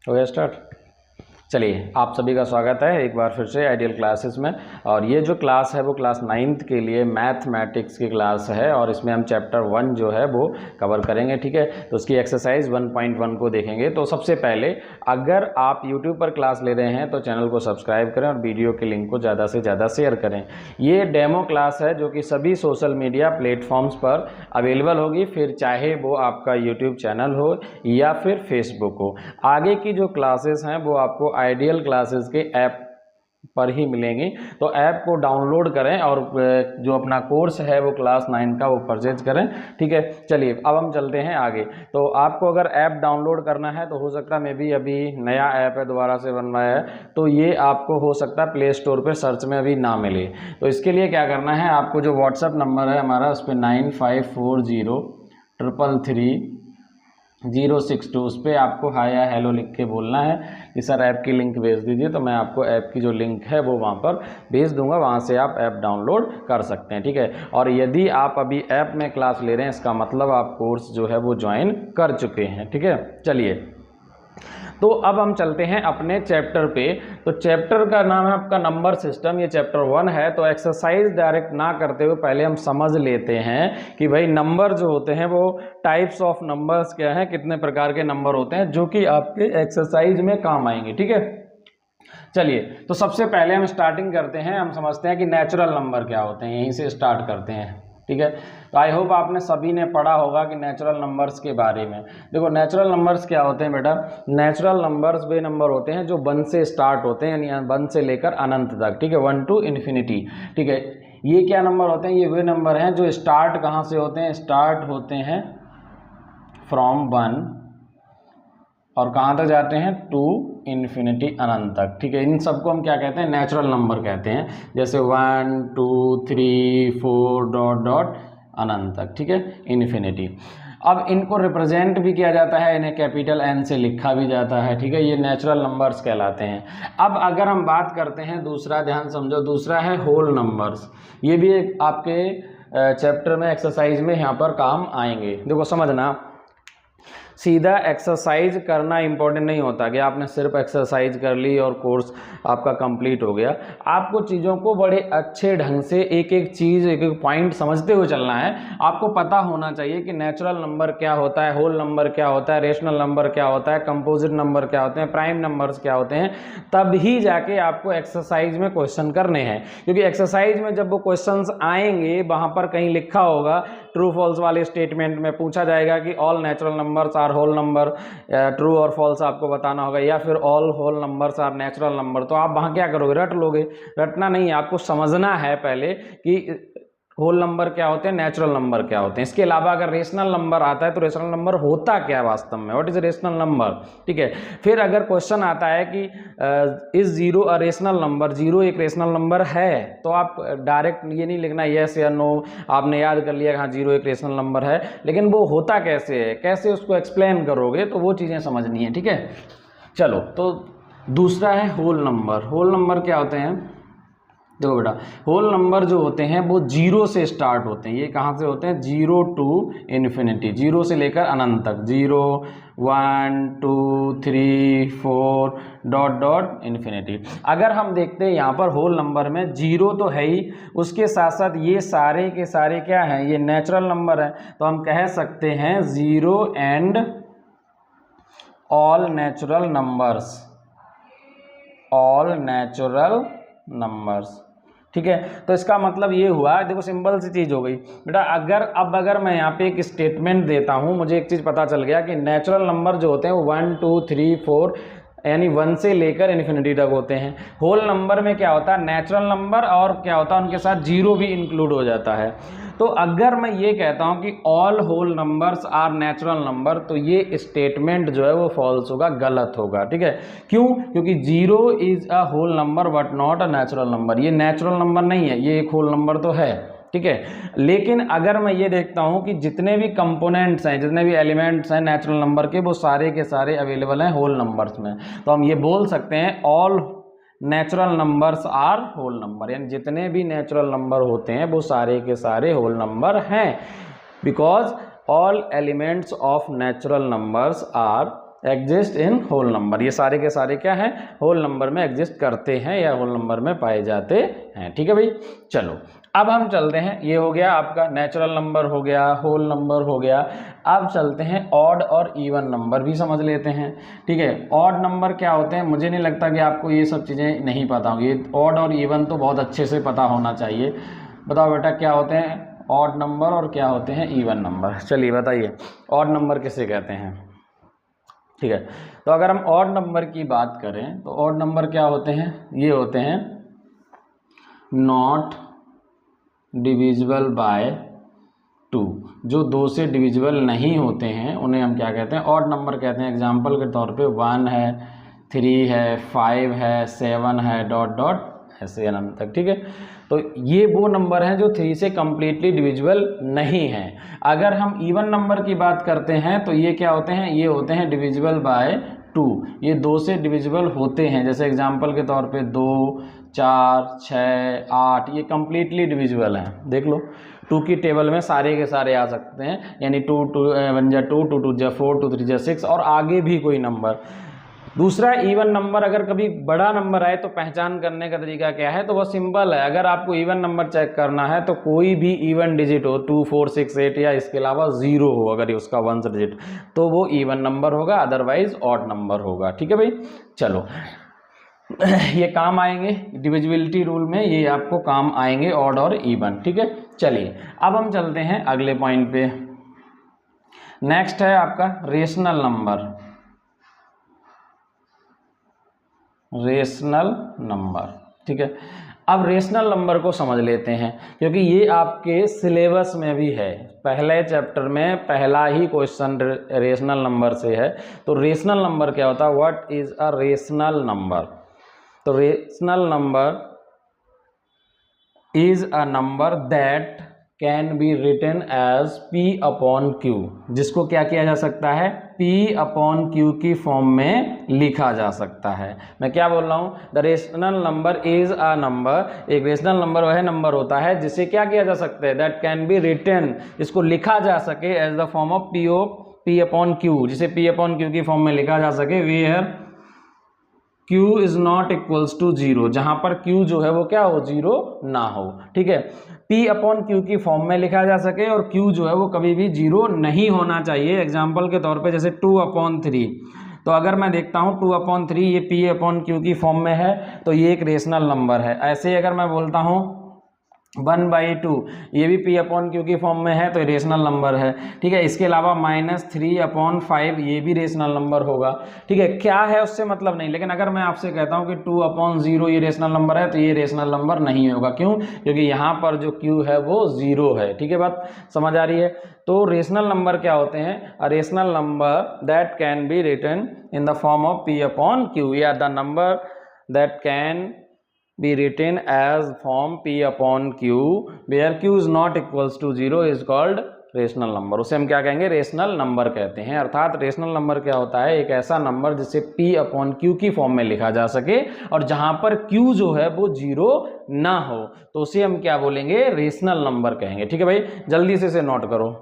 हो गया स्टार्ट। चलिए, आप सभी का स्वागत है एक बार फिर से आइडियल क्लासेस में। और ये जो क्लास है वो क्लास 9th के लिए मैथमेटिक्स की क्लास है और इसमें हम चैप्टर 1 जो है वो कवर करेंगे। ठीक है, तो उसकी एक्सरसाइज 1.1 को देखेंगे। तो सबसे पहले अगर आप यूट्यूब पर क्लास ले रहे हैं तो चैनल को सब्सक्राइब करें और वीडियो के लिंक को ज़्यादा से ज़्यादा शेयर करें। ये डेमो क्लास है जो कि सभी सोशल मीडिया प्लेटफॉर्म्स पर अवेलेबल होगी, फिर चाहे वो आपका यूट्यूब चैनल हो या फिर फेसबुक हो। आगे की जो क्लासेस हैं वो आपको आइडियल क्लासेस के ऐप पर ही मिलेंगी। तो ऐप को डाउनलोड करें और जो अपना कोर्स है वो क्लास 9 का वो परचेज करें। ठीक है, चलिए अब हम चलते हैं आगे। तो आपको अगर ऐप डाउनलोड करना है तो हो सकता है, मे भी अभी नया ऐप है, दोबारा से बनवाया है, तो ये आपको हो सकता है प्ले स्टोर पर सर्च में अभी ना मिले। तो इसके लिए क्या करना है, आपको जो व्हाट्सएप नंबर है हमारा उस पर 9540333062 उस पर आपको हाय या हेलो लिख के बोलना है कि सर ऐप की लिंक भेज दीजिए। तो मैं आपको ऐप की जो लिंक है वो वहाँ पर भेज दूंगा, वहाँ से आप ऐप डाउनलोड कर सकते हैं। ठीक है, और यदि आप अभी ऐप में क्लास ले रहे हैं इसका मतलब आप कोर्स जो है वो ज्वाइन कर चुके हैं। ठीक है, चलिए तो अब हम चलते हैं अपने चैप्टर पे। तो चैप्टर का नाम है आपका नंबर सिस्टम, ये चैप्टर 1 है। तो एक्सरसाइज डायरेक्ट ना करते हुए पहले हम समझ लेते हैं कि भाई नंबर जो होते हैं वो टाइप्स ऑफ नंबर्स क्या हैं, कितने प्रकार के नंबर होते हैं जो कि आपके एक्सरसाइज में काम आएंगे। ठीक है, चलिए तो सबसे पहले हम स्टार्टिंग करते हैं, हम समझते हैं कि नेचुरल नंबर क्या होते हैं, यहीं से स्टार्ट करते हैं। ठीक है, तो आई होप आपने सभी ने पढ़ा होगा कि नेचुरल नंबर्स के बारे में। देखो नेचुरल नंबर्स क्या होते हैं बेटा, नेचुरल नंबर्स वे नंबर होते हैं जो 1 से स्टार्ट होते हैं, यानी 1 से लेकर अनंत तक। ठीक है, 1 to infinity। ठीक है, ये क्या नंबर होते हैं, ये वे नंबर हैं जो स्टार्ट कहाँ से होते हैं, स्टार्ट होते हैं फ्रॉम 1 और कहाँ तक जाते हैं, टू इन्फिनिटी, अनंत तक। ठीक है, इन सबको हम क्या कहते हैं, नेचुरल नंबर कहते हैं। जैसे 1 2 3 4 डॉट डॉट अनंत तक। ठीक है, इन्फिनिटी। अब इनको रिप्रेजेंट भी किया जाता है, इन्हें कैपिटल एन से लिखा भी जाता है। ठीक है, ये नेचुरल नंबर्स कहलाते हैं। अब अगर हम बात करते हैं दूसरा, ध्यान समझो, दूसरा है होल नंबर्स। ये भी एक आपके चैप्टर में एक्सरसाइज में यहाँ पर काम आएंगे। देखो समझना, सीधा एक्सरसाइज करना इंपॉर्टेंट नहीं होता कि आपने सिर्फ एक्सरसाइज कर ली और कोर्स आपका कंप्लीट हो गया। आपको चीज़ों को बड़े अच्छे ढंग से एक एक चीज़, एक एक पॉइंट समझते हुए चलना है। आपको पता होना चाहिए कि नेचुरल नंबर क्या होता है, होल नंबर क्या होता है, रेशनल नंबर क्या होता है, कंपोजिट नंबर क्या होते हैं, प्राइम नंबर्स क्या होते हैं, तब ही जाके आपको एक्सरसाइज में क्वेश्चन करने हैं। क्योंकि एक्सरसाइज में जब वो क्वेश्चंस आएंगे वहाँ पर कहीं लिखा होगा, ट्रू फॉल्स वाले स्टेटमेंट में पूछा जाएगा कि all natural numbers are whole number, true और फॉल्स आपको बताना होगा, या फिर all whole numbers are natural number. तो आप वहाँ क्या करोगे, रट लोगे। रटना नहीं, आपको समझना है पहले कि होल नंबर क्या होते हैं, नेचुरल नंबर क्या होते हैं। इसके अलावा अगर रेशनल नंबर आता है तो रेशनल नंबर होता क्या है वास्तव में, व्हाट इज रेशनल नंबर। ठीक है, फिर अगर क्वेश्चन आता है कि is zero a rational number, zero एक रेशनल नंबर है, तो आप डायरेक्ट ये नहीं लिखना यस या नो, आपने याद कर लिया हाँ जीरो एक रेशनल नंबर है, लेकिन वो होता कैसे है, कैसे उसको एक्सप्लेन करोगे, तो वो चीज़ें समझनी है। ठीक है, चलो तो दूसरा है होल नंबर। होल नंबर क्या होते हैं, देखो बेटा, होल नंबर जो होते हैं वो जीरो से स्टार्ट होते हैं। ये कहाँ से होते हैं, जीरो टू इन्फिनिटी, जीरो से लेकर अनंत तक, 0 1 2 3 4 डॉट डॉट इन्फिनिटी। अगर हम देखते हैं यहाँ पर होल नंबर में जीरो तो है ही, उसके साथ साथ ये सारे के सारे क्या हैं, ये नेचुरल नंबर है। तो हम कह सकते हैं zero and all natural numbers, all natural numbers. ठीक है, तो इसका मतलब ये हुआ, देखो सिंपल सी चीज़ हो गई बेटा। अगर मैं यहाँ पे एक स्टेटमेंट देता हूँ, मुझे एक चीज़ पता चल गया कि नेचुरल नंबर जो होते हैं वो 1 2 3 4 यानी 1 से लेकर इन्फिनिटी तक होते हैं। होल नंबर में क्या होता है, नेचुरल नंबर और क्या होता है, उनके साथ जीरो भी इंक्लूड हो जाता है। तो अगर मैं ये कहता हूँ कि all whole numbers are natural number, तो ये स्टेटमेंट जो है वो फॉल्स होगा, गलत होगा। ठीक है, क्यों, क्योंकि zero is a whole number but not a natural number. ये नेचुरल नंबर नहीं है, ये एक होल नंबर तो है। ठीक है, लेकिन अगर मैं ये देखता हूँ कि जितने भी कंपोनेंट्स हैं, जितने भी एलिमेंट्स हैं नेचुरल नंबर के, वो सारे के सारे अवेलेबल हैं होल नंबर्स में, तो हम ये बोल सकते हैं all natural numbers are whole number, यानी जितने भी नेचुरल नंबर होते हैं वो सारे के सारे होल नंबर हैं, because all elements of natural numbers are exist in whole number, ये सारे के सारे क्या हैं, होल नंबर में एग्जिस्ट करते हैं या होल नंबर में पाए जाते हैं। ठीक है भाई, चलो अब हम चलते हैं, ये हो गया आपका नेचुरल नंबर हो गया, होल नंबर हो गया। अब चलते हैं ऑड और इवन नंबर भी समझ लेते हैं। ठीक है, ऑड नंबर क्या होते हैं, मुझे नहीं लगता कि आपको ये सब चीज़ें नहीं पता होंगी। ऑड और इवन तो बहुत अच्छे से पता होना चाहिए। बताओ बेटा क्या होते हैं ऑड नंबर और क्या होते हैं इवन नंबर। चलिए बताइए, ऑड नंबर किसे कहते हैं। ठीक है, तो अगर हम ऑड नंबर की बात करें तो ऑड नंबर क्या होते हैं, ये होते हैं नॉट डिविजिबल बाय 2, जो 2 से डिविजिबल नहीं होते हैं उन्हें हम क्या कहते हैं, ऑड नंबर कहते हैं। एग्जाम्पल के तौर पे 1 है, 3 है, 5 है, 7 है, डॉट डॉट ऐसे अनंत तक। ठीक है, तो ये वो नंबर हैं जो 3 से कम्प्लीटली डिविजिबल नहीं हैं। अगर हम इवन नंबर की बात करते हैं तो ये क्या होते हैं, ये होते हैं डिविजिबल बाय 2, ये 2 से डिविजिबल होते हैं। जैसे एग्जाम्पल के तौर पे 2, 4, 6, 8 ये कम्प्लीटली डिविजिबल हैं। देख लो 2 की टेबल में सारे के सारे आ सकते हैं, यानी 2 1 जा 2, 2 2 जा 4, 2 3 जा 6 और आगे भी कोई नंबर। दूसरा इवन नंबर, अगर कभी बड़ा नंबर आए तो पहचान करने का तरीका क्या है, तो वो सिंपल है। अगर आपको इवन नंबर चेक करना है तो कोई भी इवन डिजिट हो 2, 4, 6, 8 या इसके अलावा 0 हो, अगर ये उसका 1 डिजिट, तो वो इवन नंबर होगा, अदरवाइज ऑड नंबर होगा। ठीक है भाई, चलो ये काम आएंगे डिविजिबिलिटी रूल में, ये आपको काम आएंगे ऑड और इवन। ठीक है, चलिए अब हम चलते हैं अगले पॉइंट पे। नेक्स्ट है आपका रेशनल नंबर। रेशनल नंबर, ठीक है, अब रेशनल नंबर को समझ लेते हैं क्योंकि ये आपके सिलेबस में भी है। पहले चैप्टर में पहला ही क्वेश्चन रेशनल नंबर से है। तो रेशनल नंबर क्या होता है, what is a rational number. तो rational number is a number that can be written as P upon Q, जिसको क्या किया जा सकता है, P अपॉन Q की फॉर्म में लिखा जा सकता है। मैं क्या बोल रहा हूँ, the rational number is a number, एक रेशनल नंबर वह नंबर होता है जिसे क्या किया जा सकता है, दैट कैन बी रिटन, इसको लिखा जा सके as the form of P upon Q, जिसे P अपॉन Q की फॉर्म में लिखा जा सके where Q is not equals to 0, जहां पर Q जो है वो क्या हो, 0 ना हो। ठीक है, P अपॉन Q की फॉर्म में लिखा जा सके और Q जो है वो कभी भी 0 नहीं होना चाहिए। एग्जाम्पल के तौर पे जैसे 2 अपॉन 3, तो अगर मैं देखता हूँ 2 अपॉन 3 ये P अपॉन Q की फॉर्म में है तो ये एक रेशनल नंबर है। ऐसे ही अगर मैं बोलता हूँ 1/2 ये भी P अपॉन Q की फॉर्म में है तो रेशनल नंबर है। ठीक है, इसके अलावा -3 अपॉन 5 ये भी रेशनल नंबर होगा। ठीक है, क्या है उससे मतलब नहीं, लेकिन अगर मैं आपसे कहता हूं कि 2 अपॉन 0 ये रेशनल नंबर है तो ये रेशनल नंबर नहीं होगा। क्यों, क्योंकि यहाँ पर जो Q है वो 0 है। ठीक है, बात समझ आ रही है। तो रेशनल नंबर क्या होते हैं, a rational number that can be written in the form of P upon Q, या the number that can be written as form P upon Q where Q is not equals to 0 is called rational number. उसे हम क्या कहेंगे, rational number कहते हैं। अर्थात rational number क्या होता है, एक ऐसा नंबर जिसे P अपॉन Q की फॉर्म में लिखा जा सके और जहां पर Q जो है वो 0 ना हो, तो उसे हम क्या बोलेंगे, रेशनल नंबर कहेंगे। ठीक है भाई, जल्दी से इसे नोट करो,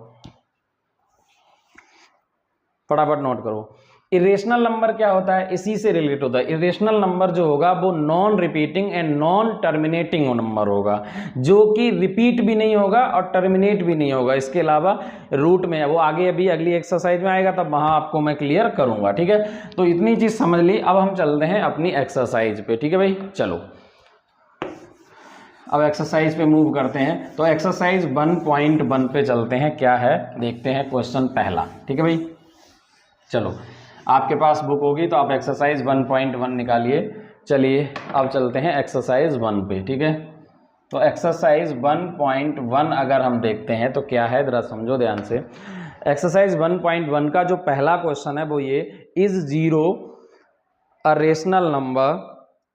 फटाफट नोट करो। इरेशनल नंबर क्या होता है, इसी से रिलेट होता है। इरेशनल नंबर जो होगा वो non repeating and non terminating number होगा, जो कि रिपीट भी नहीं होगा और टर्मिनेट भी नहीं होगा। इसके अलावा रूट में है, वो आगे अभी अगली एक्सरसाइज में आएगा तब वहां आपको मैं क्लियर करूंगा। ठीक है, तो इतनी चीज समझ ली। अब हम चलते हैं अपनी एक्सरसाइज पे। ठीक है भाई, चलो अब एक्सरसाइज पे मूव करते हैं। तो एक्सरसाइज 1.1 पे चलते हैं, क्या है देखते हैं क्वेश्चन पहला। ठीक है भाई, चलो आपके पास बुक होगी तो आप एक्सरसाइज 1.1 निकालिए। चलिए अब चलते हैं एक्सरसाइज 1 पे। ठीक है, तो एक्सरसाइज 1.1 अगर हम देखते हैं तो क्या है, जरा समझो ध्यान से। एक्सरसाइज 1.1 का जो पहला क्वेश्चन है वो ये, is 0 a rational number,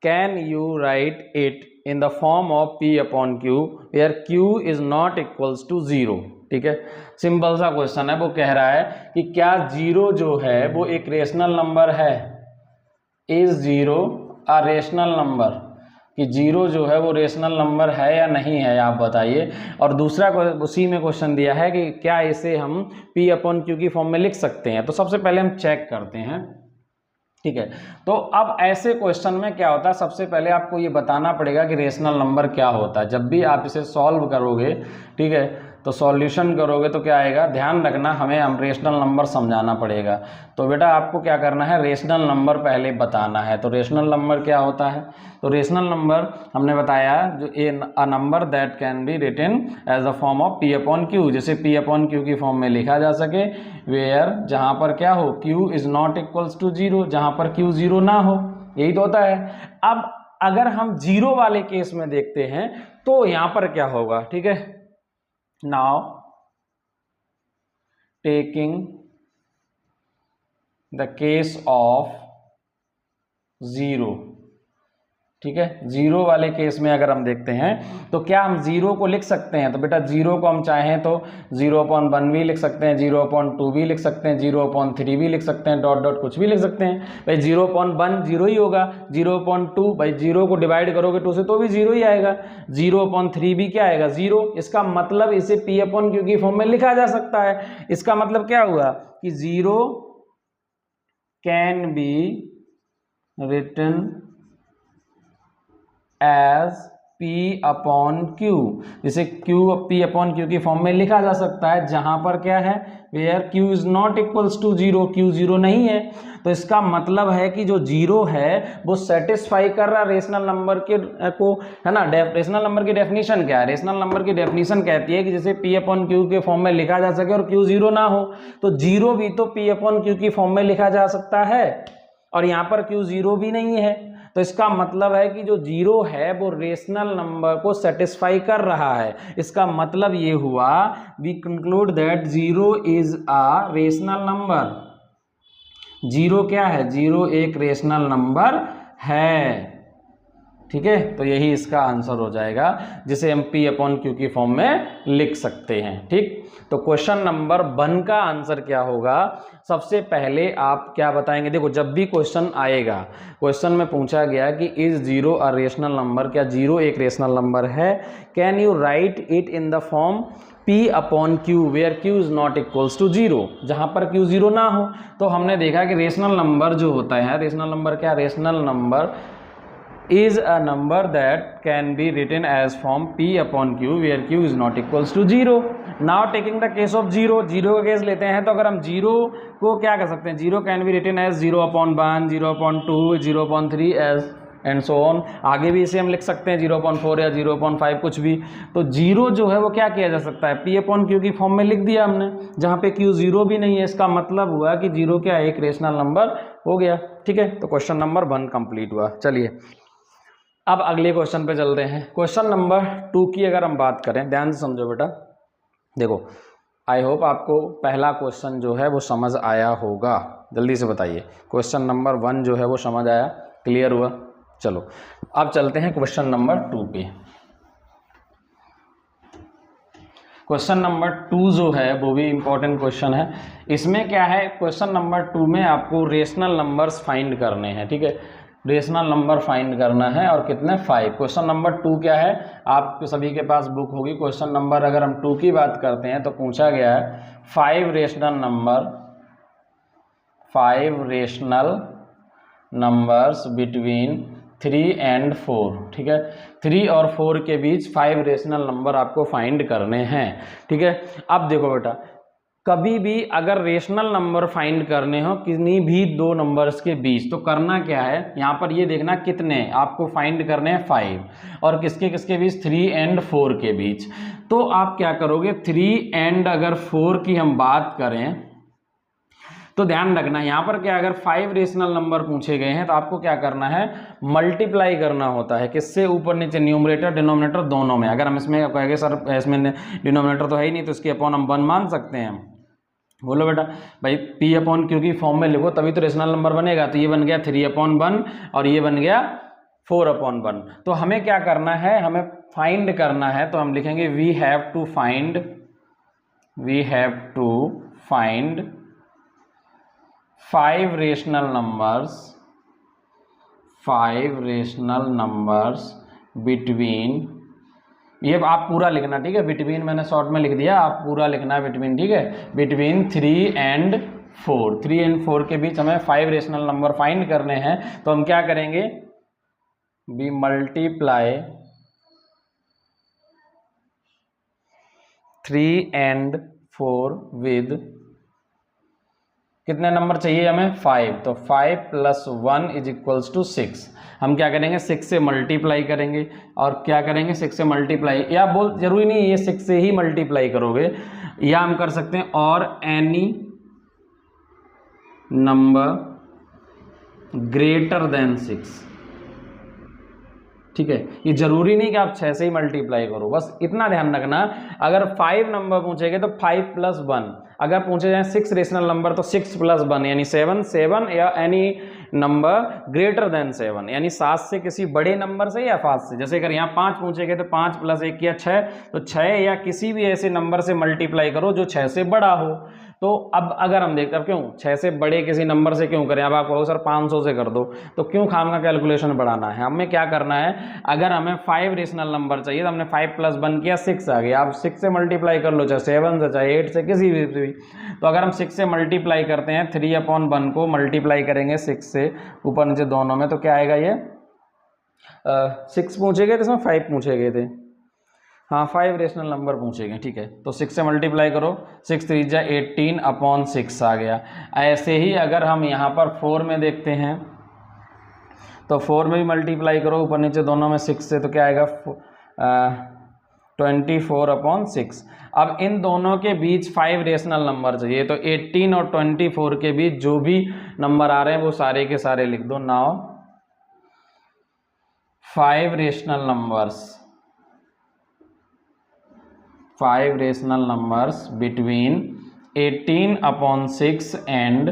can you write it in the form of P upon Q where Q is not equals to 0। ठीक है, सिंपल सा क्वेश्चन है। वो कह रहा है कि क्या 0 जो है वो एक रेशनल नंबर है, इज 0 अ रेशनल नंबर। कि जीरो जो है वो रेशनल नंबर है या नहीं है, आप बताइए। और दूसरा उसी में क्वेश्चन दिया है कि क्या इसे हम P अपॉन Q की फॉर्म में लिख सकते हैं। तो सबसे पहले हम चेक करते हैं, ठीक है। तो अब ऐसे क्वेश्चन में क्या होता है, सबसे पहले आपको ये बताना पड़ेगा कि रेशनल नंबर क्या होता है। जब भी आप इसे सॉल्व करोगे, ठीक है, तो सॉल्यूशन करोगे तो क्या आएगा, ध्यान रखना, हमें हम रेशनल नंबर समझाना पड़ेगा। तो बेटा आपको क्या करना है, रेशनल नंबर पहले बताना है। तो रेशनल नंबर क्या होता है, तो रेशनल नंबर हमने बताया जो a number that can be written as a form of P upon Q, जैसे P अपॉन Q की फॉर्म में लिखा जा सके, वेयर जहां पर क्या हो, Q is not equals to zero, जहां पर Q जीरो ना हो, यही तो होता है। अब अगर हम जीरो वाले केस में देखते हैं तो यहां पर क्या होगा, ठीक है। Now taking the case of zero, ठीक है, जीरो वाले केस में अगर हम देखते हैं तो क्या हम जीरो को लिख सकते हैं, तो बेटा जीरो को हम चाहें तो 0/1 भी लिख सकते हैं, 0/2 भी लिख सकते हैं, 0/3 भी लिख सकते हैं, डॉट डॉट कुछ भी लिख सकते हैं। भाई 0/1 जीरो ही होगा, 0/2 भाई जीरो को डिवाइड करोगे 2 से तो भी जीरो ही आएगा, 0/3 भी क्या आएगा, जीरो। इसका मतलब इसे P अपॉन Q की फॉर्म में लिखा जा सकता है। इसका मतलब क्या हुआ कि zero can be written as P upon Q, जिसे P अपॉन Q की फॉर्म में लिखा जा सकता है, जहां पर क्या है, where Q is not equals to zero, Q zero नहीं है। तो इसका मतलब है कि जो जीरो है वो सेटिस्फाई कर रहा रेशनल नंबर के को, है ना। रेशनल नंबर की डेफिनेशन क्या है, रेशनल नंबर की डेफिनेशन कहती है कि जैसे P अपॉन Q के फॉर्म में लिखा जा सके और Q जीरो ना हो, तो जीरो भी तो P अपॉन Q की फॉर्म में लिखा जा सकता है, और यहाँ पर Q जीरो भी नहीं है। तो इसका मतलब है कि जो जीरो है वो रेशनल नंबर को सेटिस्फाई कर रहा है। इसका मतलब ये हुआ, we conclude that zero is a rational number. Zero क्या है, जीरो एक रेशनल नंबर है, ठीक है। तो यही इसका आंसर हो जाएगा, जिसे हम P अपॉन Q की फॉर्म में लिख सकते हैं, ठीक। तो क्वेश्चन नंबर 1 का आंसर क्या होगा, सबसे पहले आप क्या बताएंगे, देखो जब भी क्वेश्चन आएगा, क्वेश्चन में पूछा गया कि is zero a rational number, क्या जीरो एक रेशनल नंबर है, can you write it in the form P upon Q where Q is not equals to zero, जहां पर Q जीरो ना हो। तो हमने देखा कि रेशनल नंबर जो होता है, रेशनल नंबर क्या, rational number is a number that can be written as form P upon Q where Q is not equals to 0. Now taking the case of 0, 0 का केस लेते हैं, तो अगर हम 0 को क्या कर सकते हैं, 0 can be written as 0/1, 0/2, 0/3 as and so on. आगे भी इसे हम लिख सकते हैं 0/4 या 0/5 कुछ भी। तो 0 जो है वो क्या किया जा सकता है, P अपॉन Q की फॉर्म में लिख दिया हमने, जहाँ पे Q जीरो भी नहीं है। इसका मतलब हुआ कि 0 क्या एक रेशनल नंबर हो गया, ठीक है। तो क्वेश्चन नंबर 1 कंप्लीट हुआ। चलिए अब अगले क्वेश्चन पे चलते हैं। क्वेश्चन नंबर 2 की अगर हम बात करें, ध्यान से समझो बेटा, देखो आई होप आपको पहला क्वेश्चन जो है वो समझ आया होगा। जल्दी से बताइए, क्वेश्चन नंबर 1 जो है वो समझ आया, क्लियर हुआ। चलो अब चलते हैं क्वेश्चन नंबर 2 पे। क्वेश्चन नंबर 2 जो है वो भी इंपॉर्टेंट क्वेश्चन है। इसमें क्या है, क्वेश्चन नंबर 2 में आपको रेशनल नंबर्स फाइंड करने हैं, ठीक है। रेशनल नंबर फाइंड करना है, और कितने, 5। क्वेश्चन नंबर 2 क्या है, आप सभी के पास बुक होगी। क्वेश्चन नंबर अगर हम 2 की बात करते हैं तो पूछा गया है 5 रेशनल नंबर्स बिटवीन 3 and 4, ठीक है। 3 और 4 के बीच 5 रेशनल नंबर आपको फाइंड करने हैं, ठीक है। अब देखो बेटा, कभी भी अगर रेशनल नंबर फाइंड करने हो किन्हीं भी दो नंबर्स के बीच, तो करना क्या है, यहाँ पर ये देखना कितने आपको फाइंड करने हैं, 5, और किसके किसके बीच, 3 and 4 के बीच। तो आप क्या करोगे, 3 and अगर 4 की हम बात करें तो ध्यान रखना यहाँ पर क्या, अगर 5 रेशनल नंबर पूछे गए हैं तो आपको क्या करना है, मल्टीप्लाई करना होता है, किससे, ऊपर नीचे, न्यूमरेटर डिनोमिनेटर दोनों में। अगर हम इसमें कहेंगे सर इसमें डिनोमिनेटर तो है ही नहीं, तो इसके अपॉन हम 1 मान सकते हैं, बोलो बेटा। भाई P अपॉन Q की फॉर्म में लिखो तभी तो रेशनल नंबर बनेगा। तो ये बन गया 3/1 और ये बन गया 4/1। तो हमें क्या करना है, हमें फाइंड करना है, तो हम लिखेंगे we have to find 5 rational numbers between, ये आप पूरा लिखना, ठीक है, बिटवीन मैंने शॉर्ट में लिख दिया, आप पूरा लिखना है बिटवीन, ठीक है, बिटवीन 3 and 4, 3 and 4 के बीच हमें 5 रेशनल नंबर फाइंड करने हैं। तो हम क्या करेंगे, वी मल्टीप्लाई 3 and 4 विद, कितने नंबर चाहिए हमें, 5, तो 5 + 1 = 6। हम क्या करेंगे, 6 से मल्टीप्लाई करेंगे, और क्या करेंगे, 6 से मल्टीप्लाई, या बोल जरूरी नहीं ये 6 से ही मल्टीप्लाई करोगे, या हम कर सकते हैं और एनी नंबर ग्रेटर देन 6, ठीक है। ये जरूरी नहीं कि आप 6 से ही मल्टीप्लाई करो, बस इतना ध्यान रखना, अगर 5 नंबर पूछेंगे तो 5 + 1, अगर पूछे जाए 6 रेशनल नंबर तो 6 + 1 यानी 7, या एनी नंबर ग्रेटर देन 7 यानी 7 से किसी बड़े नंबर से या 5 से, जैसे अगर यहाँ 5 पूछेंगे तो 5 + 1 या 6, तो 6 या किसी भी ऐसे नंबर से मल्टीप्लाई करो जो 6 से बड़ा हो। तो अब अगर हम देखते हैं क्यों 6 से बड़े किसी नंबर से क्यों करें, अब आप कहोगे सर 500 से कर दो, तो क्यों खाम का कैलकुलेशन बढ़ाना है, हमें क्या करना है, अगर हमें 5 रेशनल नंबर चाहिए तो हमने 5 + 1 किया 6 आ गया, आप 6 से मल्टीप्लाई कर लो, चाहे 7 से चाहे 8 से किसी भी। तो अगर हम 6 से मल्टीप्लाई करते हैं 3/1 को मल्टीप्लाई करेंगे 6 से ऊपर नीचे दोनों में, तो क्या आएगा, ये 6 पूछे गए थे इसमें 5 पूछे गए थे, हाँ 5 रेशनल नंबर पूछे गए, ठीक है। तो 6 से मल्टीप्लाई करो, 6 × 3 = 18/6 आ गया। ऐसे ही अगर हम यहाँ पर 4 में देखते हैं तो 4 में भी मल्टीप्लाई करो ऊपर नीचे दोनों में 6 से, तो क्या आएगा 24/6। अब इन दोनों के बीच 5 रेशनल नंबर चाहिए, तो 18 और 24 के बीच जो भी नंबर आ रहे हैं वो सारे के सारे लिख दो। Now 5 rational numbers between 18/6 and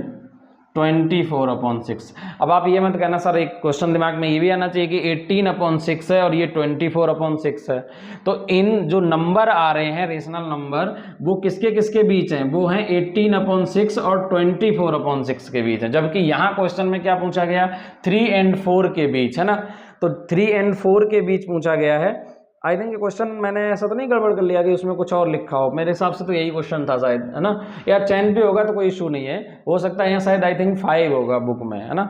24/6। अब आप ये मत कहना सर, एक क्वेश्चन दिमाग में ये भी आना चाहिए कि 18/6 है और ये 24/6 है, तो इन जो नंबर आ रहे हैं रेशनल नंबर वो किसके किसके बीच हैं, वो हैं 18/6 और 24/6 के बीच हैं, जबकि यहाँ क्वेश्चन में क्या पूछा गया, 3 and 4 के बीच है ना, तो 3 and 4 के बीच पूछा गया है। आई थिंक ये क्वेश्चन मैंने ऐसा तो नहीं गड़बड़ कर लिया कि उसमें कुछ और लिखा हो, मेरे हिसाब से तो यही क्वेश्चन था शायद, है ना, या चेंज भी होगा तो कोई इशू नहीं है, हो सकता है यहाँ शायद आई थिंक 5 होगा बुक में, है ना,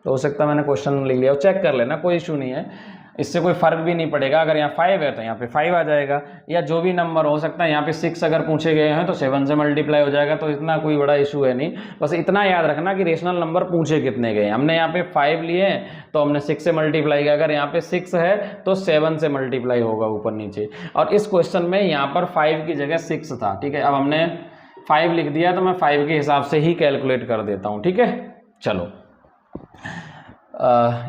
तो हो सकता है मैंने क्वेश्चन लिख लिया, चेक कर लेना, कोई इशू नहीं है, इससे कोई फर्क भी नहीं पड़ेगा, अगर यहाँ 5 है तो यहाँ पे 5 आ जाएगा, या जो भी नंबर हो सकता है यहाँ पे 6 अगर पूछे गए हैं तो 7 से मल्टीप्लाई हो जाएगा, तो इतना कोई बड़ा इशू है नहीं, बस इतना याद रखना कि रेशनल नंबर पूछे कितने गए। हमने यहाँ पे 5 लिए हैं तो हमने 6 से मल्टीप्लाई किया, अगर यहाँ पे 6 है तो 7 से मल्टीप्लाई होगा ऊपर नीचे, और इस क्वेश्चन में यहाँ पर 5 की जगह 6 था, ठीक है। अब हमने 5 लिख दिया तो मैं 5 के हिसाब से ही कैलकुलेट कर देता हूँ, ठीक है। चलो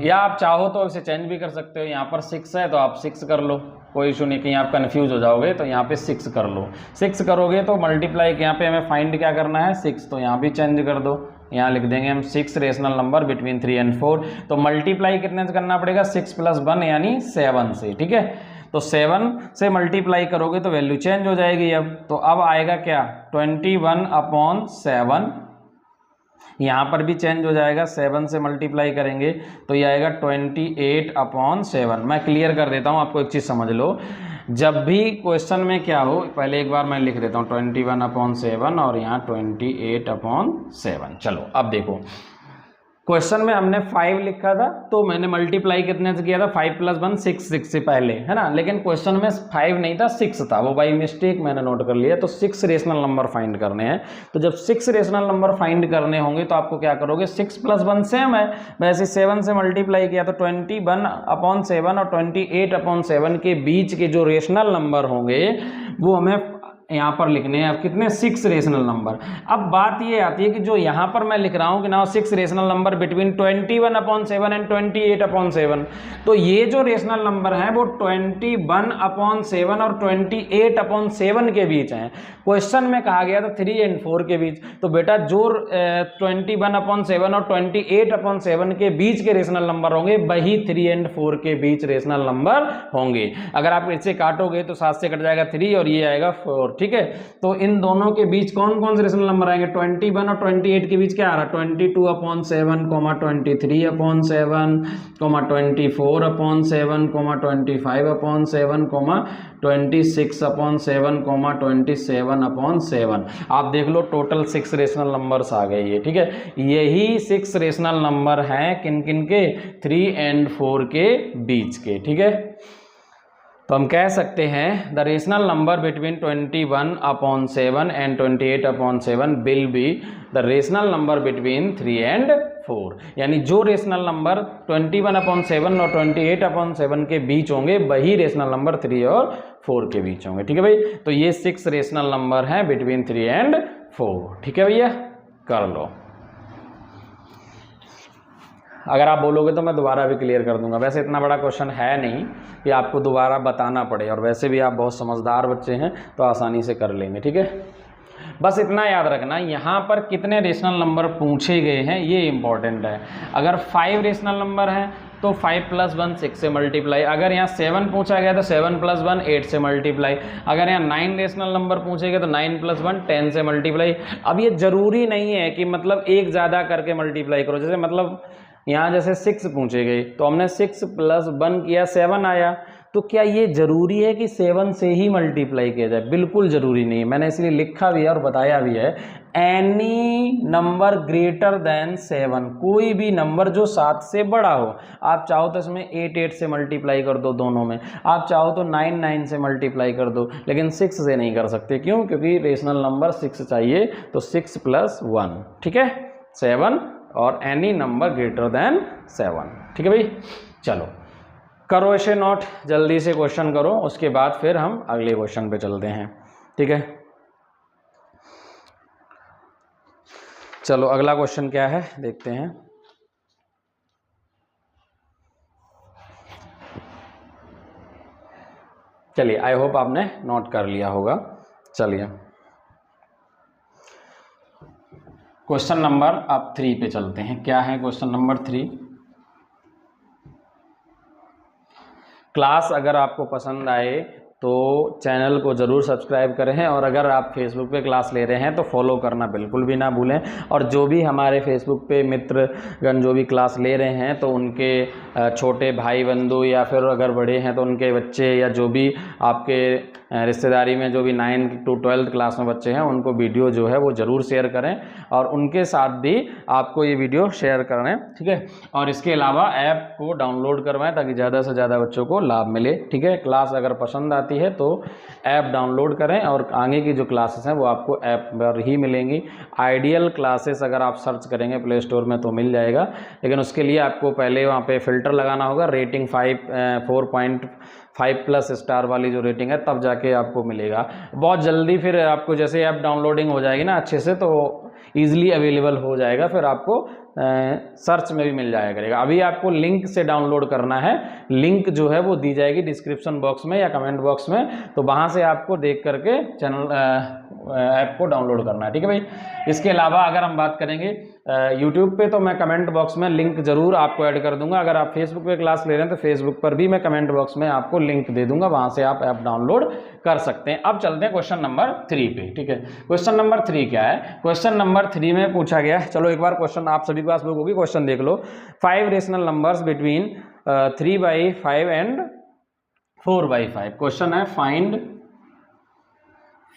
या आप चाहो तो इसे चेंज भी कर सकते हो, यहाँ पर 6 है तो आप 6 कर लो, कोई इशू नहीं, कहीं आप कंफ्यूज हो जाओगे तो यहाँ पे 6 कर लो, 6 करोगे तो मल्टीप्लाई यहाँ पे हमें फाइंड क्या करना है 6, तो यहाँ भी चेंज कर दो, यहाँ लिख देंगे हम 6 रेशनल नंबर बिटवीन 3 and 4, तो मल्टीप्लाई कितने से करना पड़ेगा 6 + 1 यानी 7 से, ठीक है। तो 7 से मल्टीप्लाई करोगे तो वैल्यू चेंज हो जाएगी, अब तो अब आएगा क्या 21/7, यहाँ पर भी चेंज हो जाएगा, 7 से मल्टीप्लाई करेंगे तो ये आएगा 28/7। मैं क्लियर कर देता हूँ, आपको एक चीज़ समझ लो, जब भी क्वेश्चन में क्या हो, पहले एक बार मैं लिख देता हूँ 21/7 और यहाँ 28/7। चलो अब देखो, क्वेश्चन में हमने 5 लिखा था तो मैंने मल्टीप्लाई कितने से किया था 5 + 1 6 से पहले, है ना, लेकिन क्वेश्चन में 5 नहीं था 6 था, वो बाई मिस्टेक मैंने नोट कर लिया। तो 6 रेशनल नंबर फाइंड करने हैं, तो जब 6 रेशनल नंबर फाइंड करने होंगे तो आपको क्या करोगे, 6 + 1 सेम है, वैसे 7 से मल्टीप्लाई किया तो 21/7 और 28/7 के बीच के जो रेशनल नंबर होंगे वो हमें यहाँ पर लिखने हैं। अब कितने 6 रेशनल नंबर। अब बात ये आती है कि जो यहाँ पर मैं लिख रहा हूँ कि now 6 rational number between 21/7 and 28/7, तो ये जो रेशनल नंबर हैं वो 21/7 और 28/7 के बीच हैं। क्वेश्चन में कहा गया था 3 and 4 के बीच, तो बेटा जो 21/7 और 28/7 के बीच के रेशनल नंबर होंगे वही 3 and 4 के बीच रेशनल नंबर होंगे। अगर आप इसे काटोगे तो 7 से कट जाएगा 3 और ये आएगा 4, ठीक है। तो इन दोनों के बीच कौन कौन से रेशनल नंबर आएंगे, 21 और 28 के बीच क्या आ रहा है, 22/7, 23/7, 24/7, 25/7, 26/7, 27/7। आप देख लो टोटल 6 रेशनल नंबर्स आ गए ये, ठीक है। यही 6 रेशनल नंबर हैं किन किन के, 3 और 4 के बीच के, ठीक है। तो हम कह सकते हैं the rational number between 21/7 and 28/7 will be the rational number between 3 और 4, यानी जो रेशनल नंबर 21/7 और 28/7 के बीच होंगे वही रेशनल नंबर 3 और 4 के बीच होंगे, ठीक है भाई। तो ये 6 रेशनल नंबर हैं बिटवीन 3 और 4, ठीक है भैया, कर लो। अगर आप बोलोगे तो मैं दोबारा भी क्लियर कर दूंगा, वैसे इतना बड़ा क्वेश्चन है नहीं कि आपको दोबारा बताना पड़े, और वैसे भी आप बहुत समझदार बच्चे हैं तो आसानी से कर लेंगे, ठीक है। बस इतना याद रखना, यहाँ पर कितने रेशनल नंबर पूछे गए हैं ये इंपॉर्टेंट है। अगर 5 रेशनल नंबर हैं तो 5 + 1 6 से मल्टीप्लाई, अगर यहाँ 7 पूछा गया तो 7 + 1 8 से मल्टीप्लाई, अगर यहाँ 9 रेशनल नंबर पूछे गए तो 9 + 1 10 से मल्टीप्लाई। अब ये जरूरी नहीं है कि मतलब एक ज़्यादा करके मल्टीप्लाई करो, जैसे मतलब यहाँ जैसे 6 पूछे गए तो हमने 6 + 1 किया 7 आया, तो क्या ये जरूरी है कि 7 से ही मल्टीप्लाई किया जाए, बिल्कुल जरूरी नहीं है। मैंने इसलिए लिखा भी है और बताया भी है, एनी नंबर ग्रेटर देन 7, कोई भी नंबर जो 7 से बड़ा हो। आप चाहो तो इसमें 8 8 से मल्टीप्लाई कर दो दोनों में, आप चाहो तो 9 9 से मल्टीप्लाई कर दो, लेकिन 6 से नहीं कर सकते, क्यों, क्योंकि रेशनल नंबर 6 चाहिए। तो 6 + 1, ठीक है, 7, और एनी नंबर ग्रेटर देन 7, ठीक है भाई। चलो करो इसे नोट, जल्दी से क्वेश्चन करो, उसके बाद फिर हम अगले क्वेश्चन पे चलते हैं, ठीक है। चलो अगला क्वेश्चन क्या है देखते हैं। चलिए, आई होप आपने नोट कर लिया होगा। चलिए क्वेश्चन नंबर अब 3 पे चलते हैं। क्या है क्वेश्चन नंबर 3? क्लास अगर आपको पसंद आए तो चैनल को ज़रूर सब्सक्राइब करें, और अगर आप फेसबुक पे क्लास ले रहे हैं तो फॉलो करना बिल्कुल भी ना भूलें। और जो भी हमारे फेसबुक पे मित्रगण जो भी क्लास ले रहे हैं तो उनके छोटे भाई बंधु या फिर अगर बड़े हैं तो उनके बच्चे, या जो भी आपके रिश्तेदारी में जो भी 9th to 12th क्लास में बच्चे हैं उनको वीडियो जो है वो ज़रूर शेयर करें, और उनके साथ भी आपको ये वीडियो शेयर करें, ठीक है। और इसके अलावा ऐप को डाउनलोड करवाएं ताकि ज़्यादा से ज़्यादा बच्चों को लाभ मिले, ठीक है। क्लास अगर पसंद आती है तो ऐप डाउनलोड करें, और आगे की जो क्लासेस हैं वो आपको ऐप पर ही मिलेंगी। आइडियल क्लासेस अगर आप सर्च करेंगे प्ले स्टोर में तो मिल जाएगा, लेकिन उसके लिए आपको पहले वहाँ पे फ़िल्टर लगाना होगा, रेटिंग 4.5+ स्टार वाली जो रेटिंग है तब जाके आपको मिलेगा। बहुत जल्दी फिर आपको जैसे ऐप डाउनलोडिंग हो जाएगी ना अच्छे से तो ईज़िली अवेलेबल हो जाएगा, फिर आपको सर्च में भी मिल जाया करेगा। अभी आपको लिंक से डाउनलोड करना है, लिंक जो है वो दी जाएगी डिस्क्रिप्शन बॉक्स में या कमेंट बॉक्स में, तो वहाँ से आपको देख करके चैनल ऐप को डाउनलोड करना है, ठीक है भाई। इसके अलावा अगर हम बात करेंगे यूट्यूब पे तो मैं कमेंट बॉक्स में लिंक ज़रूर आपको ऐड कर दूंगा। अगर आप फेसबुक पे क्लास ले रहे हैं तो फेसबुक पर भी मैं कमेंट बॉक्स में आपको लिंक दे दूंगा, वहाँ से आप ऐप डाउनलोड कर सकते हैं। अब चलते हैं क्वेश्चन नंबर 3 पे, ठीक है। क्वेश्चन नंबर 3 क्या है? क्वेश्चन नंबर 3 में पूछा गया, चलो एक बार क्वेश्चन आप सभी के पास बुक होगी, क्वेश्चन देख लो। 5 rational numbers between 3/5 and 4/5। Question है find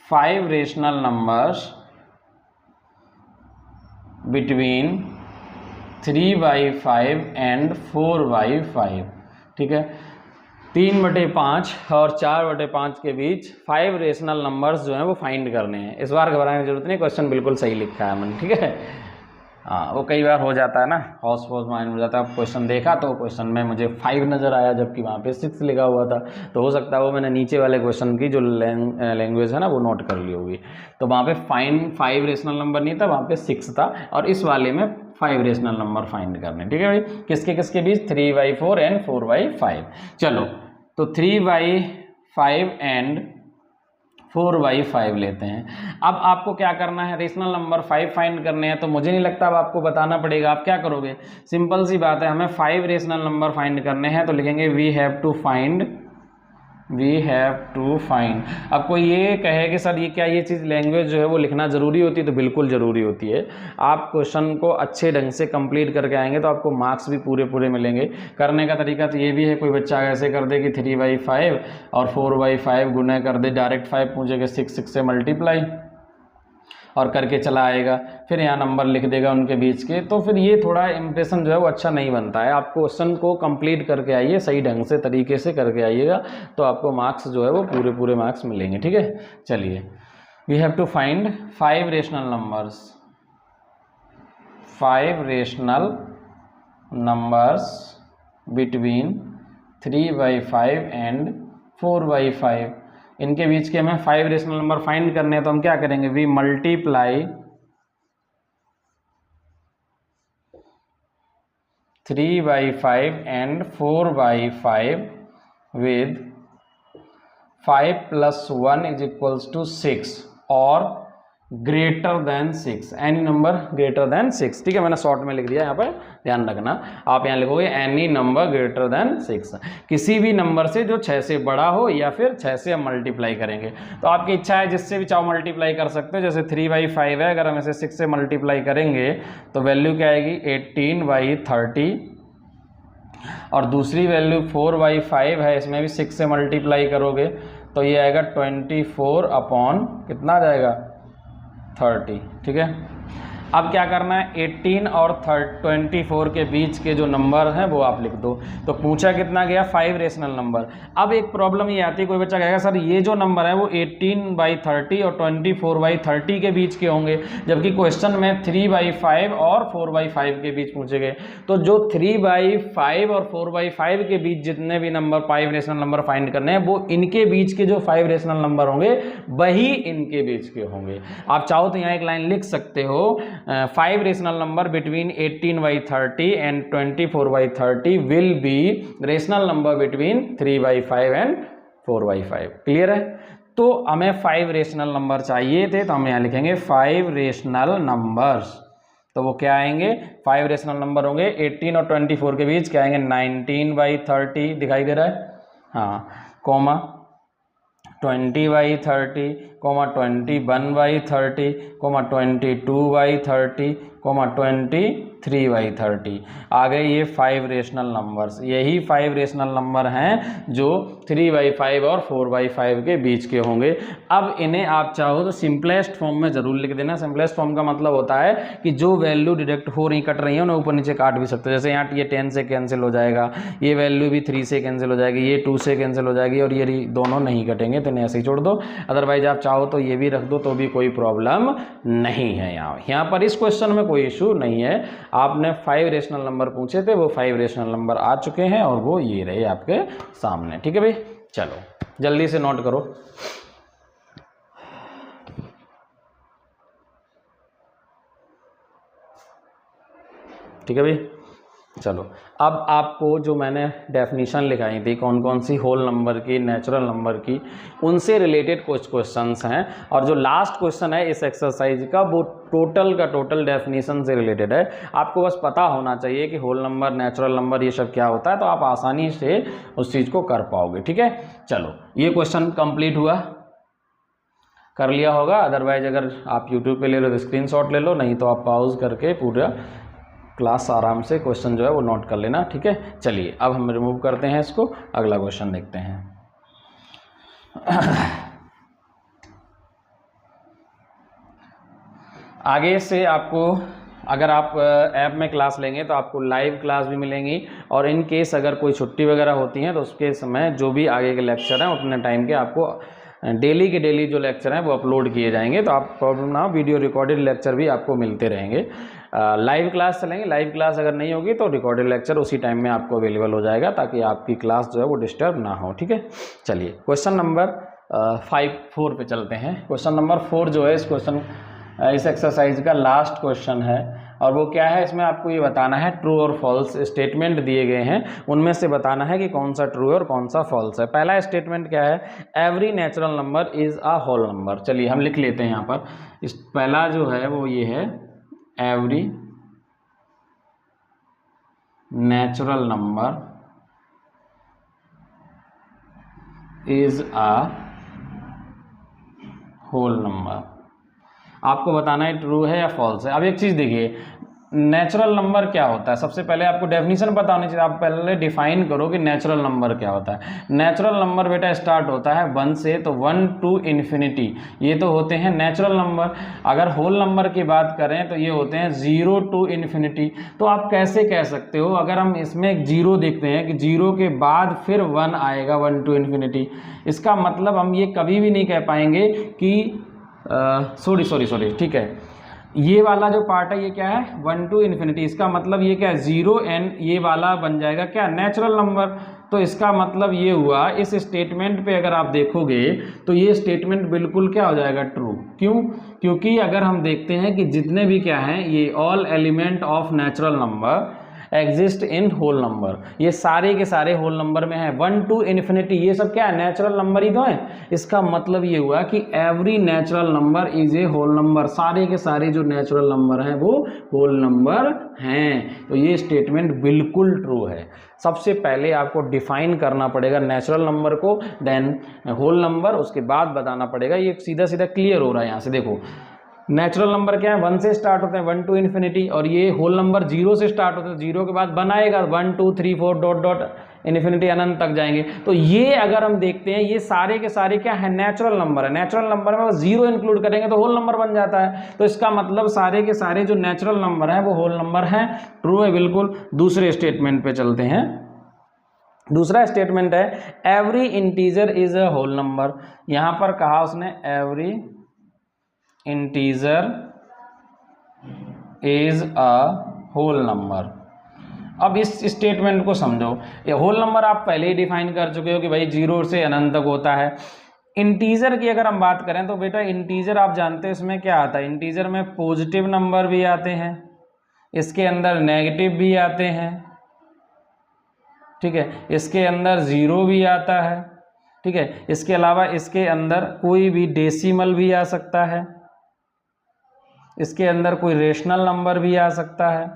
5 rational numbers between 3/5 and 4/5, ठीक है। 3/5 और 4/5 के बीच 5 रेशनल नंबर्स जो हैं वो फाइंड करने हैं। इस बार घबराने की जरूरत नहीं, क्वेश्चन बिल्कुल सही लिखा है मैंने, ठीक है। हाँ, वो कई बार हो जाता है ना, हॉस पॉस माइंड हो जाता है। अब क्वेश्चन देखा तो क्वेश्चन में मुझे 5 नज़र आया जबकि वहाँ पे 6 लिखा हुआ था, तो हो सकता है वो मैंने नीचे वाले क्वेश्चन की जो लैंग्वेज है ना वो नोट कर ली होगी। तो वहाँ पे 5 रेशनल नंबर नहीं था, वहाँ पे 6 था, और इस वाले में 5 रेशनल नंबर फाइंड करने, ठीक है भाई। किसके किसके बीच? 3/4 एंड 4/5। चलो तो 3/5 एंड 4/5 लेते हैं। अब आपको क्या करना है, रेशनल नंबर 5 फाइंड करने हैं, तो मुझे नहीं लगता अब आपको बताना पड़ेगा। आप क्या करोगे, सिंपल सी बात है, हमें 5 रेशनल नंबर फाइंड करने हैं तो लिखेंगे we have to find we have to find. अब कोई ये कहे कि सर ये क्या ये चीज़ लैंग्वेज जो है वो लिखना ज़रूरी होती है, तो बिल्कुल ज़रूरी होती है। आप क्वेश्चन को अच्छे ढंग से कंप्लीट करके आएंगे तो आपको मार्क्स भी पूरे पूरे मिलेंगे। करने का तरीका तो ये भी है, कोई बच्चा ऐसे कर दे कि 3/5 और 4/5 गुना कर दे, डायरेक्ट 5 पूछेगा 6 से मल्टीप्लाई और करके चला आएगा, फिर यहाँ नंबर लिख देगा उनके बीच के, तो फिर ये थोड़ा इंप्रेशन जो है वो अच्छा नहीं बनता है। आप क्वेश्चन को कंप्लीट करके आइए, सही ढंग से तरीके से करके आइएगा, तो आपको मार्क्स जो है वो पूरे पूरे मार्क्स मिलेंगे। ठीक है, चलिए, we have to find 5 rational numbers, 5 rational numbers between 3/5 and 4/5। इनके बीच के हमें 5 रेशनल नंबर फाइंड करने हैं, तो हम क्या करेंगे, वी मल्टीप्लाई 3/5 एंड 4/5 विद 5 + 1 = 6 और greater than 6, any number greater than 6। ठीक है, मैंने शॉर्ट में लिख दिया, यहाँ पर ध्यान रखना। आप यहाँ लिखोगे एनी नंबर ग्रेटर देन 6, किसी भी नंबर से जो 6 से बड़ा हो या फिर 6 से हम मल्टीप्लाई करेंगे। तो आपकी इच्छा है जिससे भी चाहो मल्टीप्लाई कर सकते हो। जैसे 3/5 है, अगर हम इसे 6 से मल्टीप्लाई करेंगे तो वैल्यू क्या आएगी 18/30, और दूसरी वैल्यू 4/5 है, इसमें भी 6 से मल्टीप्लाई करोगे तो ये आएगा 24 अपॉन कितना आ जाएगा 30। ठीक है, अब क्या करना है, 18 और 24 के बीच के जो नंबर हैं वो आप लिख दो। तो पूछा कितना गया 5 रेशनल नंबर। अब एक प्रॉब्लम ये आती है, कोई बच्चा कहेगा सर ये जो नंबर है वो 18/30 और 24/30 के बीच के होंगे, जबकि क्वेश्चन में 3/5 और 4/5 के बीच पूछे गए। तो जो 3/5 और 4/5 के बीच जितने भी नंबर 5 रेशनल नंबर फाइंड करने हैं वो इनके बीच के जो 5 रेशनल नंबर होंगे वही इनके बीच के होंगे। आप चाहो तो यहाँ एक लाइन लिख सकते हो, 5 rational number between 18/30 and 24/30 will be rational number between 3/5 and 4/5। Clear है? तो हमें 5 रेशनल नंबर चाहिए थे, तो हम यहाँ लिखेंगे 5 रेशनल नंबर्स। तो वो क्या आएंगे, 5 रेशनल नंबर होंगे 18 और 24 के बीच, क्या आएंगे 19/30 दिखाई दे रहा है, हाँ, कोमा 20/30, 21/30, 22/30, 23/30। आ गए ये 5 रेशनल नंबर्स। यही 5 रेशनल नंबर हैं जो 3/5 और 4/5 के बीच के होंगे। अब इन्हें आप चाहो तो सिंपलेस्ट फॉर्म में जरूर लिख देना। सिंपलेस्ट फॉर्म का मतलब होता है कि जो वैल्यू डिडक्ट हो रही कट रही है उन्हें ऊपर नीचे काट भी सकते हैं। जैसे यहाँ ये 10 से कैंसिल हो जाएगा, ये वैल्यू भी 3 से कैंसिल हो जाएगी, ये 2 से कैंसिल हो जाएगी, और ये दोनों नहीं कटेंगे, तो इन्हें ऐसे ही छोड़ दो। अदरवाइज आप चाहो तो ये भी रख दो तो भी कोई प्रॉब्लम नहीं है। यहाँ पर इस क्वेश्चन में कोई इशू नहीं है। आपने 5 रेशनल नंबर पूछे थे, वो 5 रेशनल नंबर आ चुके हैं और वो ये रहे आपके सामने। ठीक है भाई, चलो जल्दी से नोट करो। ठीक है भाई, चलो अब आपको जो मैंने डेफिनेशन लिखाई थी कौन कौन सी होल नंबर की, नेचुरल नंबर की, उनसे रिलेटेड कुछ क्वेश्चंस हैं, और जो लास्ट क्वेश्चन है इस एक्सरसाइज का वो टोटल का टोटल डेफिनेशन से रिलेटेड है। आपको बस पता होना चाहिए कि होल नंबर, नेचुरल नंबर, ये सब क्या होता है, तो आप आसानी से उस चीज़ को कर पाओगे। ठीक है, चलो ये क्वेश्चन कंप्लीट हुआ, कर लिया होगा। अदरवाइज अगर आप यूट्यूब पे ले लो तो स्क्रीनशॉट ले लो, नहीं तो आप पॉज करके पूरा क्लास आराम से क्वेश्चन जो है वो नोट कर लेना। ठीक है, चलिए अब हम रिमूव करते हैं इसको, अगला क्वेश्चन देखते हैं। आगे से आपको, अगर आप ऐप में क्लास लेंगे तो आपको लाइव क्लास भी मिलेंगी, और इन केस अगर कोई छुट्टी वगैरह होती है तो उसके समय जो भी आगे के लेक्चर हैं उतने टाइम के आपको डेली के डेली जो लेक्चर हैं वो अपलोड किए जाएंगे। तो आप प्रॉब्लम ना हो, वीडियो रिकॉर्डेड लेक्चर भी आपको मिलते रहेंगे। लाइव क्लास चलेंगे, लाइव क्लास अगर नहीं होगी तो रिकॉर्डेड लेक्चर उसी टाइम में आपको अवेलेबल हो जाएगा, ताकि आपकी क्लास जो है वो डिस्टर्ब ना हो। ठीक है, चलिए क्वेश्चन नंबर 4 पे चलते हैं। क्वेश्चन नंबर 4 जो है इस एक्सरसाइज का लास्ट क्वेश्चन है, और वो क्या है, इसमें आपको ये बताना है ट्रू और फॉल्स स्टेटमेंट दिए गए हैं, उनमें से बताना है कि कौन सा ट्रू है और कौन सा फॉल्स है। पहला स्टेटमेंट क्या है, every natural number is a whole number. चलिए हम लिख लेते हैं यहाँ पर, इस पहला जो है वो ये है, every natural number is a whole number. आपको बताना है ट्रू है या फॉल्स है। अब एक चीज़ देखिए, नेचुरल नंबर क्या होता है। सबसे पहले आपको डेफिनेशन पता होनी चाहिए। आप पहले डिफाइन करो कि नेचुरल नंबर क्या होता है। नेचुरल नंबर बेटा स्टार्ट होता है 1 से, तो 1 to इन्फिनिटी, ये तो होते हैं नेचुरल नंबर। अगर होल नंबर की बात करें तो ये होते हैं 0 to इन्फिनिटी। तो आप कैसे कह सकते हो, अगर हम इसमें एक 0 देखते हैं कि 0 के बाद फिर 1 आएगा 1 to इन्फिनिटी, इसका मतलब हम ये कभी भी नहीं कह पाएंगे कि सॉरी ठीक है, ये वाला जो पार्ट है ये क्या है 1 to इन्फिनिटी। इसका मतलब ये क्या है 0 एंड ये वाला बन जाएगा क्या नेचुरल नंबर। तो इसका मतलब ये हुआ, इस स्टेटमेंट पे अगर आप देखोगे तो ये स्टेटमेंट बिल्कुल क्या हो जाएगा ट्रू। क्यों? क्योंकि अगर हम देखते हैं कि जितने भी क्या हैं ये all element of natural number exist in whole number, ये सारे के सारे होल नंबर में है। 1 to इन्फिनिटी ये सब क्या है नेचुरल नंबर ही तो है। इसका मतलब ये हुआ कि every natural number is a whole number, सारे के सारे जो नेचुरल नंबर हैं वो होल नंबर हैं। तो ये स्टेटमेंट बिल्कुल ट्रू है। सबसे पहले आपको डिफाइन करना पड़ेगा नेचुरल नंबर को, देन होल नंबर, उसके बाद बताना पड़ेगा। ये सीधा सीधा क्लियर हो रहा है यहाँ से। देखो नेचुरल नंबर क्या है 1 से स्टार्ट होते हैं 1 to इन्फिनिटी, और ये होल नंबर 0 से स्टार्ट होते हैं, 0 के बाद बनाएगा 1 2 3 4 डॉट डॉट इन्फिनिटी अनंत तक जाएंगे। तो ये अगर हम देखते हैं ये सारे के सारे क्या है नेचुरल नंबर है। नेचुरल नंबर में वो 0 इंक्लूड करेंगे तो होल नंबर बन जाता है। तो इसका मतलब सारे के सारे जो नेचुरल नंबर है वो होल नंबर हैं। ट्रू है बिल्कुल। दूसरे स्टेटमेंट पे चलते हैं। दूसरा स्टेटमेंट है every integer is a whole number. यहां पर कहा उसने every integer is a whole number. अब इस स्टेटमेंट को समझो। ये होल नंबर आप पहले ही डिफाइन कर चुके हो कि भाई 0 से अनंत तक होता है। इंटीजर की अगर हम बात करें तो बेटा इंटीजर आप जानते हैं इसमें क्या आता है। इंटीजर में पॉजिटिव नंबर भी आते हैं, इसके अंदर नेगेटिव भी आते हैं, ठीक है, इसके अंदर 0 भी आता है, ठीक है, इसके अलावा इसके अंदर कोई भी डेसिमल भी आ सकता है, इसके अंदर कोई रेशनल नंबर भी आ सकता है।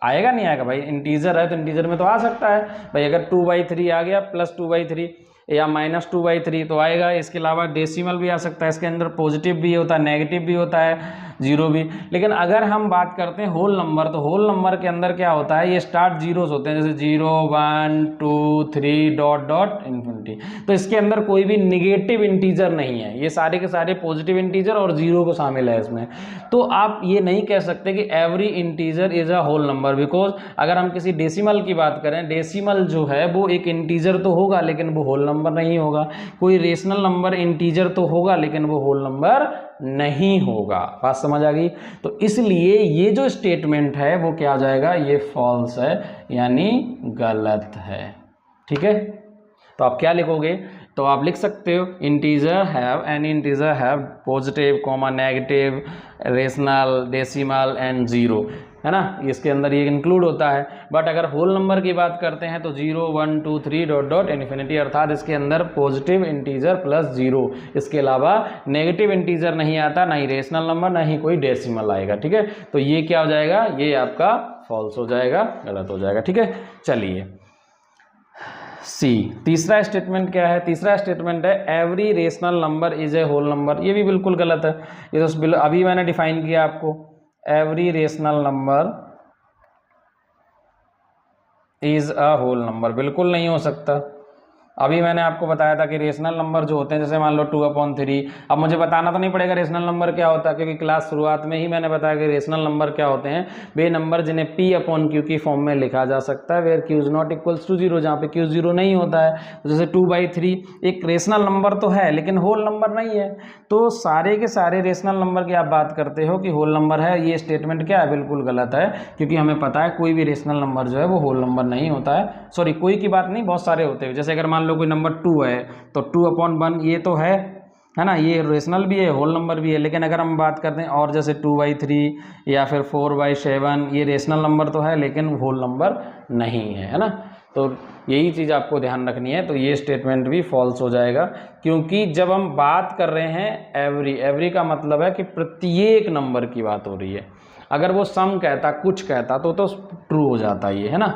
आएगा नहीं आएगा भाई, इंटीजर है तो इंटीजर में तो आ सकता है भाई। अगर 2/3 आ गया +2/3 या -2/3 तो आएगा। इसके अलावा डेसिमल भी आ सकता है, इसके अंदर पॉजिटिव भी होता है, नेगेटिव भी होता है, 0 भी। लेकिन अगर हम बात करते हैं होल नंबर, तो होल नंबर के अंदर क्या होता है, ये स्टार्ट जीरोस होते हैं, जैसे 0 1 2 3 डॉट डॉट इन्फिनिटी। तो इसके अंदर कोई भी निगेटिव इंटीजर नहीं है, ये सारे के सारे पॉजिटिव इंटीजर और 0 को शामिल है इसमें। तो आप ये नहीं कह सकते कि every integer is a whole number, because अगर हम किसी डेसिमल की बात करें, डेसिमल जो है वो एक इंटीजर तो होगा लेकिन वो होल नंबर नहीं होगा। कोई रेशनल नंबर इंटीजर तो होगा लेकिन वो होल नंबर नहीं होगा। बात समझ आ गई? तो इसलिए ये जो स्टेटमेंट है वो क्या आ जाएगा, ये फॉल्स है, यानी गलत है। ठीक है, तो आप क्या लिखोगे, तो आप लिख सकते हो integer have, any integer have positive comma negative rational decimal and 0, है ना, इसके अंदर ये इंक्लूड होता है। बट अगर होल नंबर की बात करते हैं तो 0 1 2 3 डॉट डॉट इन्फिनिटी, अर्थात इसके अंदर पॉजिटिव इंटीजर +0, इसके अलावा नेगेटिव इंटीजर नहीं आता, ना ही रेशनल नंबर, ना ही कोई डेसिमल आएगा। ठीक है, तो ये क्या हो जाएगा, ये आपका फॉल्स हो जाएगा, गलत हो जाएगा। ठीक है, चलिए सी, तीसरा स्टेटमेंट क्या है। तीसरा स्टेटमेंट है every rational number is a whole number. ये भी बिल्कुल गलत है। ये तो अभी मैंने डिफाइन किया आपको, every rational number is a whole number, बिल्कुल नहीं हो सकता। अभी मैंने आपको बताया था कि रेशनल नंबर जो होते हैं, जैसे मान लो 2/3, अब मुझे बताना तो नहीं पड़ेगा रेशनल नंबर क्या होता है, क्योंकि क्लास शुरुआत में ही मैंने बताया कि रेशनल नंबर क्या होते हैं, वे नंबर जिन्हें P/Q की फॉर्म में लिखा जा सकता है, where Q is not equals to 0, जहाँ पे Q 0 नहीं होता है। तो जैसे 2/3 एक रेशनल नंबर तो है लेकिन होल नंबर नहीं है। तो सारे के सारे रेशनल नंबर की आप बात करते हो कि होल नंबर है, ये स्टेटमेंट क्या है, बिल्कुल गलत है, क्योंकि हमें पता है कोई भी रेशनल नंबर जो है वो होल नंबर नहीं होता है। सॉरी, कोई की बात नहीं, बहुत सारे होते हैं। जैसे अगर मान लो कोई नंबर 2 है तो 2/1 ये तो है ना, ये रेशनल भी है, होल नंबर भी है। लेकिन अगर हम बात करते हैं और जैसे 2/3 या फिर 4/7, ये रेशनल नंबर तो है लेकिन होल नंबर नहीं है ना। तो यही चीज़ आपको ध्यान रखनी है। तो ये स्टेटमेंट भी फॉल्स हो जाएगा, क्योंकि जब हम बात कर रहे हैं एवरी का मतलब है कि प्रत्येक नंबर की बात हो रही है। अगर वो सम कहता, कुछ कहता तो ट्रू हो जाता ये, है ना।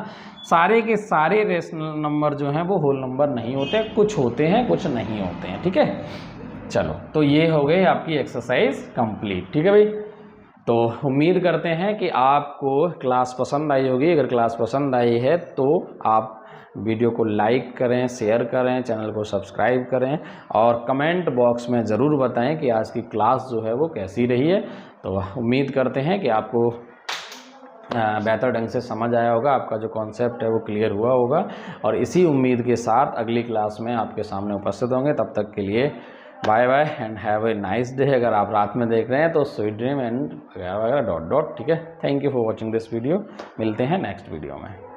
सारे के सारे रेशनल नंबर जो हैं वो होल नंबर नहीं होते, कुछ होते हैं कुछ नहीं होते हैं, ठीक है। चलो, तो ये हो गई आपकी एक्सरसाइज कंप्लीट, ठीक है भाई। तो उम्मीद करते हैं कि आपको क्लास पसंद आई होगी। अगर क्लास पसंद आई है तो आप वीडियो को लाइक करें, शेयर करें, चैनल को सब्सक्राइब करें और कमेंट बॉक्स में ज़रूर बताएं कि आज की क्लास जो है वो कैसी रही है। तो उम्मीद करते हैं कि आपको बेहतर ढंग से समझ आया होगा, आपका जो कॉन्सेप्ट है वो क्लियर हुआ होगा। और इसी उम्मीद के साथ अगली क्लास में आपके सामने उपस्थित होंगे। तब तक के लिए bye bye and have a nice day. अगर आप रात में देख रहे हैं तो स्वीट ड्रीम एंड वगैरह वगैरह डॉट डॉट, ठीक है। Thank you for watching this video. मिलते हैं नेक्स्ट वीडियो में।